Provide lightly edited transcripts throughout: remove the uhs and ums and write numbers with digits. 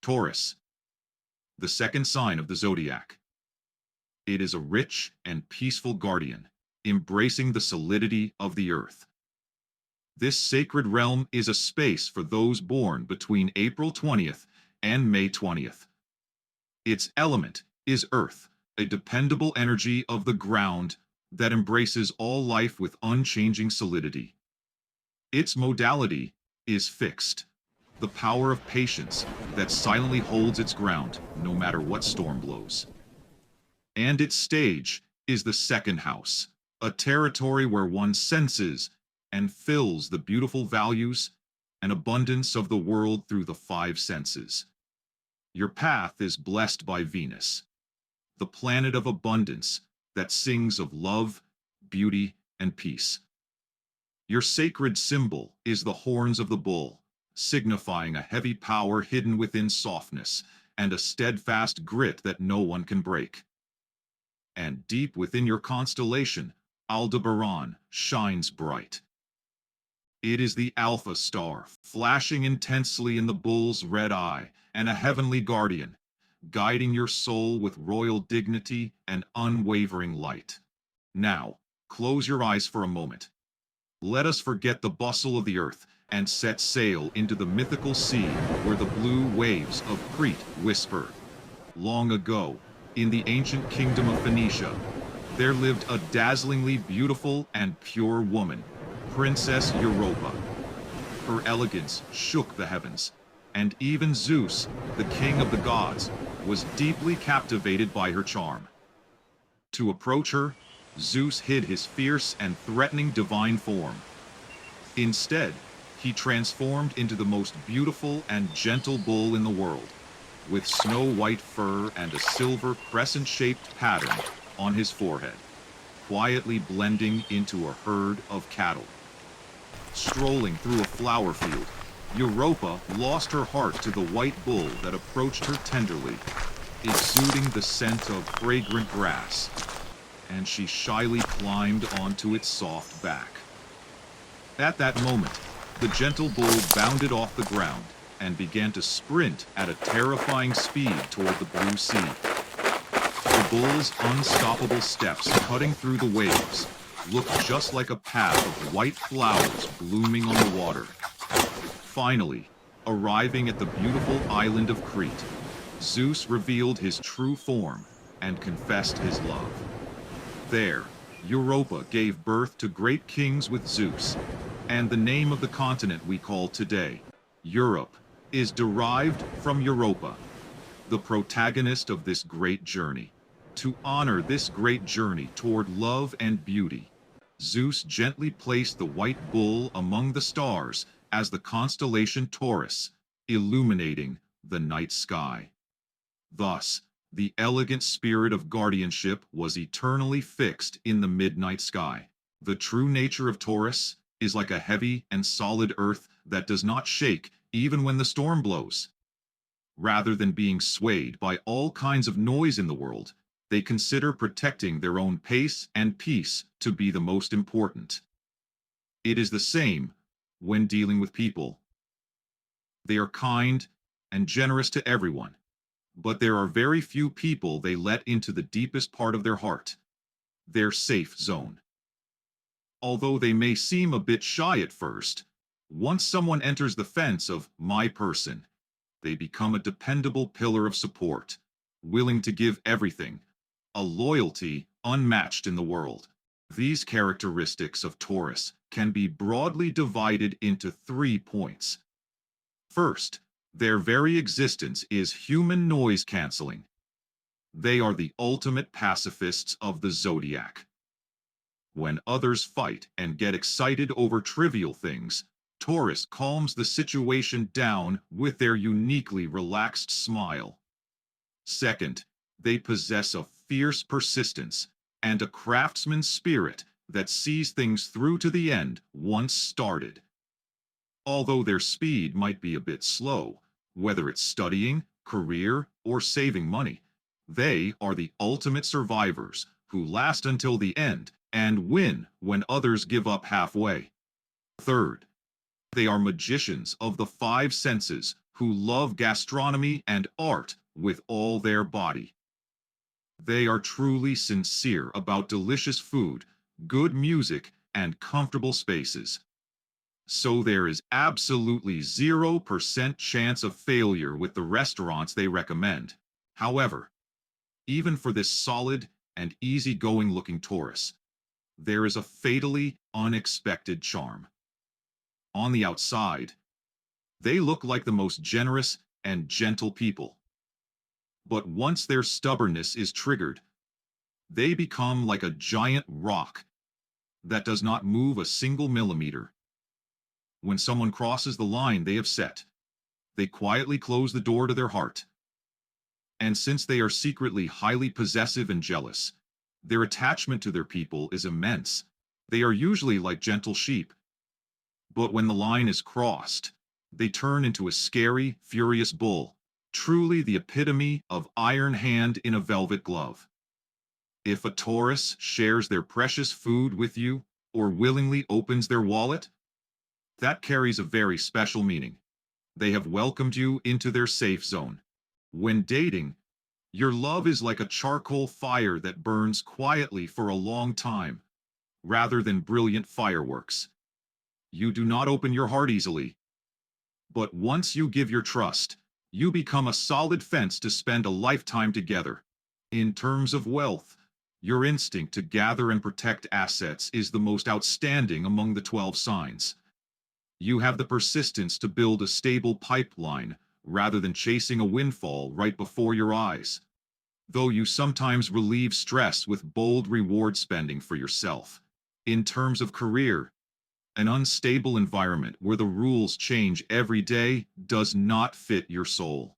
Taurus, the second sign of the Zodiac. It is a rich and peaceful guardian, embracing the solidity of the earth. This sacred realm is a space for those born between April 20th and May 20th. Its element is earth, a dependable energy of the ground that embraces all life with unchanging solidity. Its modality is fixed, the power of patience that silently holds its ground no matter what storm blows. And its stage is the second house, a territory where one senses and fills the beautiful values and abundance of the world through the five senses. Your path is blessed by Venus, the planet of abundance that sings of love, beauty, and peace. Your sacred symbol is the horns of the bull, signifying a heavy power hidden within softness and a steadfast grit that no one can break. And deep within your constellation, Aldebaran shines bright. It is the Alpha star, flashing intensely in the bull's red eye, and a heavenly guardian, guiding your soul with royal dignity and unwavering light. Now, close your eyes for a moment. Let us forget the bustle of the earth and set sail into the mythical sea where the blue waves of Crete whisper. Long ago, in the ancient kingdom of Phoenicia, there lived a dazzlingly beautiful and pure woman, Princess Europa. Her elegance shook the heavens, and even Zeus, the king of the gods, was deeply captivated by her charm. To approach her, Zeus hid his fierce and threatening divine form. Instead, he transformed into the most beautiful and gentle bull in the world, with snow-white fur and a silver crescent-shaped pattern on his forehead, quietly blending into a herd of cattle. Strolling through a flower field, Europa lost her heart to the white bull that approached her tenderly, exuding the scent of fragrant grass, and she shyly climbed onto its soft back. At that moment, the gentle bull bounded off the ground and began to sprint at a terrifying speed toward the blue sea. The bull's unstoppable steps cutting through the waves looked just like a path of white flowers blooming on the water. Finally, arriving at the beautiful island of Crete, Zeus revealed his true form and confessed his love. There, Europa gave birth to great kings with Zeus, and the name of the continent we call today, Europe, is derived from Europa, the protagonist of this great journey. To honor this great journey toward love and beauty, Zeus gently placed the white bull among the stars as the constellation Taurus, illuminating the night sky. Thus, the elegant spirit of guardianship was eternally fixed in the midnight sky. The true nature of Taurus is like a heavy and solid earth that does not shake even when the storm blows. Rather than being swayed by all kinds of noise in the world, they consider protecting their own pace and peace to be the most important. It is the same when dealing with people. They are kind and generous to everyone, but there are very few people they let into the deepest part of their heart, their safe zone. Although they may seem a bit shy at first, once someone enters the fence of my person, they become a dependable pillar of support, willing to give everything, a loyalty unmatched in the world. These characteristics of Taurus can be broadly divided into 3 points. First, their very existence is human noise canceling. They are the ultimate pacifists of the Zodiac. When others fight and get excited over trivial things, Taurus calms the situation down with their uniquely relaxed smile. Second, they possess a fierce persistence and a craftsman's spirit that sees things through to the end once started. Although their speed might be a bit slow, whether it's studying, career, or saving money, they are the ultimate survivors who last until the end and win when others give up halfway. Third, they are magicians of the 5 senses who love gastronomy and art with all their body. They are truly sincere about delicious food, good music, and comfortable spaces. So there is absolutely 0% chance of failure with the restaurants they recommend. However, even for this solid and easygoing looking Taurus, there is a fatally unexpected charm. On the outside, they look like the most generous and gentle people. But once their stubbornness is triggered, they become like a giant rock that does not move a single millimeter. When someone crosses the line they have set, they quietly close the door to their heart. And since they are secretly highly possessive and jealous, their attachment to their people is immense. They are usually like gentle sheep. But when the line is crossed, they turn into a scary, furious bull, truly the epitome of iron hand in a velvet glove. If a Taurus shares their precious food with you or willingly opens their wallet, that carries a very special meaning. They have welcomed you into their safe zone. When dating, your love is like a charcoal fire that burns quietly for a long time, rather than brilliant fireworks. You do not open your heart easily. But once you give your trust, you become a solid fence to spend a lifetime together. In terms of wealth, your instinct to gather and protect assets is the most outstanding among the 12 signs. You have the persistence to build a stable pipeline rather than chasing a windfall right before your eyes. Though you sometimes relieve stress with bold reward spending for yourself. In terms of career, an unstable environment where the rules change every day does not fit your soul.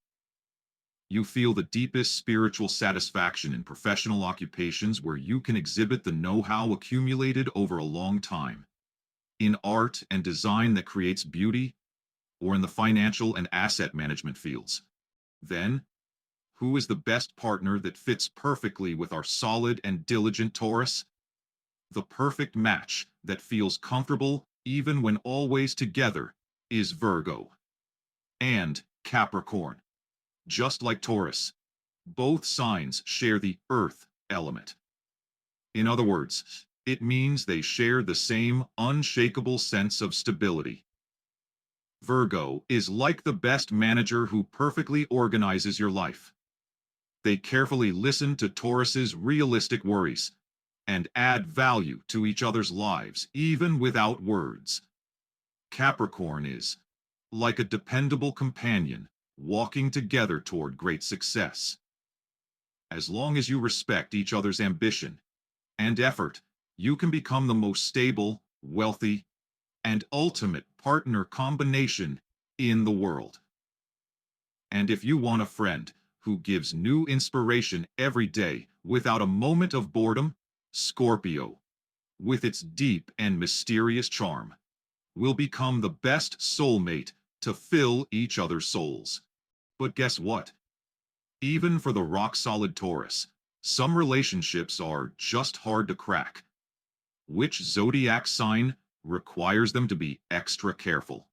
You feel the deepest spiritual satisfaction in professional occupations where you can exhibit the know-how accumulated over a long time. In art and design that creates beauty, or in the financial and asset management fields. Then, who is the best partner that fits perfectly with our solid and diligent Taurus? The perfect match that feels comfortable even when always together is Virgo and Capricorn. Just like Taurus, both signs share the earth element. In other words, it means they share the same unshakable sense of stability. Virgo is like the best manager who perfectly organizes your life. They carefully listen to Taurus's realistic worries and add value to each other's lives, even without words. Capricorn is like a dependable companion, walking together toward great success. As long as you respect each other's ambition and effort, you can become the most stable, wealthy, and ultimate partner combination in the world. And if you want a friend who gives new inspiration every day without a moment of boredom, Scorpio, with its deep and mysterious charm, will become the best soulmate to fill each other's souls. But guess what? Even for the rock-solid Taurus, some relationships are just hard to crack. Which zodiac sign requires them to be extra careful?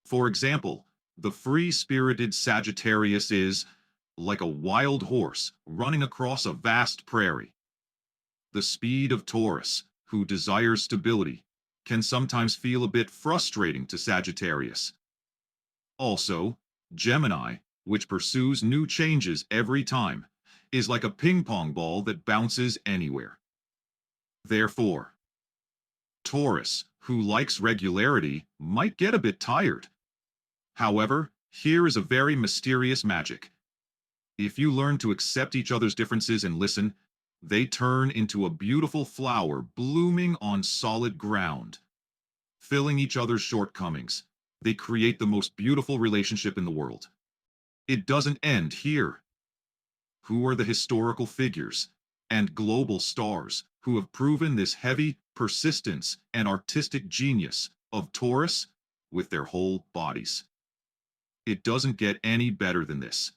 For example, the free-spirited Sagittarius is like a wild horse running across a vast prairie. The speed of Taurus, who desires stability, can sometimes feel a bit frustrating to Sagittarius. Also, Gemini, which pursues new changes every time, is like a ping-pong ball that bounces anywhere. Therefore, Taurus, who likes regularity, might get a bit tired. However, here is a very mysterious magic. If you learn to accept each other's differences and listen, they turn into a beautiful flower blooming on solid ground. Filling each other's shortcomings, they create the most beautiful relationship in the world. It doesn't end here. Who are the historical figures and global stars who have proven this heavy persistence and artistic genius of Taurus with their whole bodies? It doesn't get any better than this.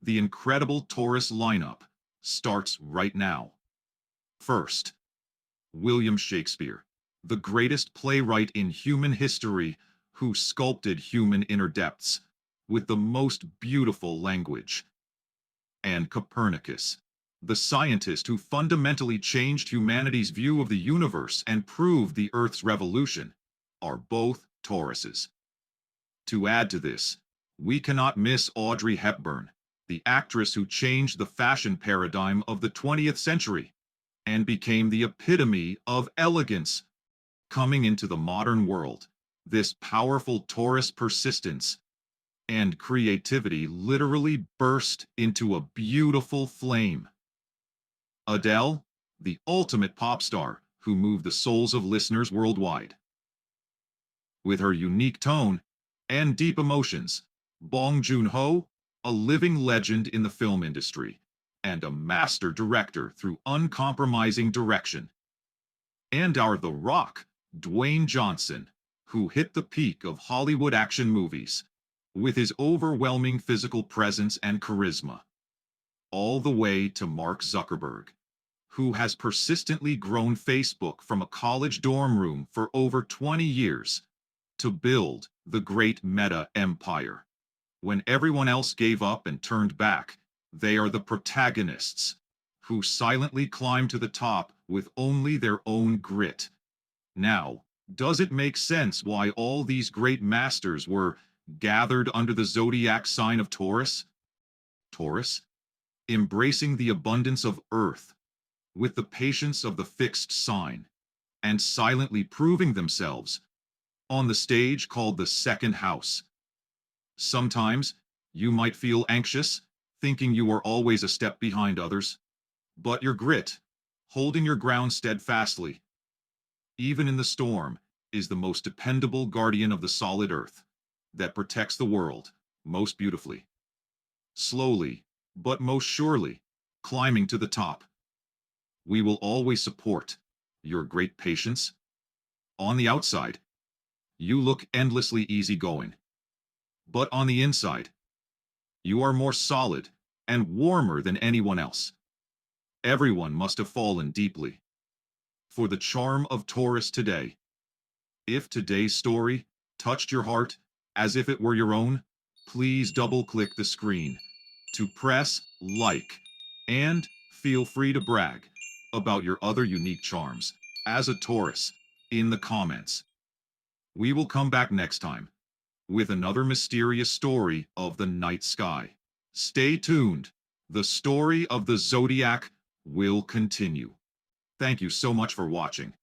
The incredible Taurus lineup starts right now. First, William Shakespeare, the greatest playwright in human history who sculpted human inner depths, with the most beautiful language. And Copernicus, the scientist who fundamentally changed humanity's view of the universe and proved the Earth's revolution, are both Tauruses. To add to this, we cannot miss Audrey Hepburn, the actress who changed the fashion paradigm of the 20th century and became the epitome of elegance. Coming into the modern world, this powerful Taurus persistence and creativity literally burst into a beautiful flame. Adele, the ultimate pop star who moved the souls of listeners worldwide. With her unique tone and deep emotions, Bong Joon-ho, a living legend in the film industry and a master director through uncompromising direction. And our The Rock, Dwayne Johnson, who hit the peak of Hollywood action movies with his overwhelming physical presence and charisma. All the way to Mark Zuckerberg, who has persistently grown Facebook from a college dorm room for over 20 years to build the great Meta empire. When everyone else gave up and turned back, they are the protagonists who silently climb to the top with only their own grit. Now, does it make sense why all these great masters were gathered under the zodiac sign of Taurus? Taurus, embracing the abundance of Earth with the patience of the fixed sign, and silently proving themselves on the stage called the second house. Sometimes you might feel anxious, thinking you are always a step behind others, but your grit, holding your ground steadfastly, even in the storm, is the most dependable guardian of the solid earth that protects the world most beautifully. Slowly, but most surely, climbing to the top. We will always support your great patience. On the outside, you look endlessly easygoing. But on the inside, you are more solid and warmer than anyone else. Everyone must have fallen deeply for the charm of Taurus today. If today's story touched your heart as if it were your own, please double-click the screen to press like, and feel free to brag about your other unique charms as a Taurus in the comments. We will come back next time with another mysterious story of the night sky. Stay tuned. The story of the Zodiac will continue. Thank you so much for watching.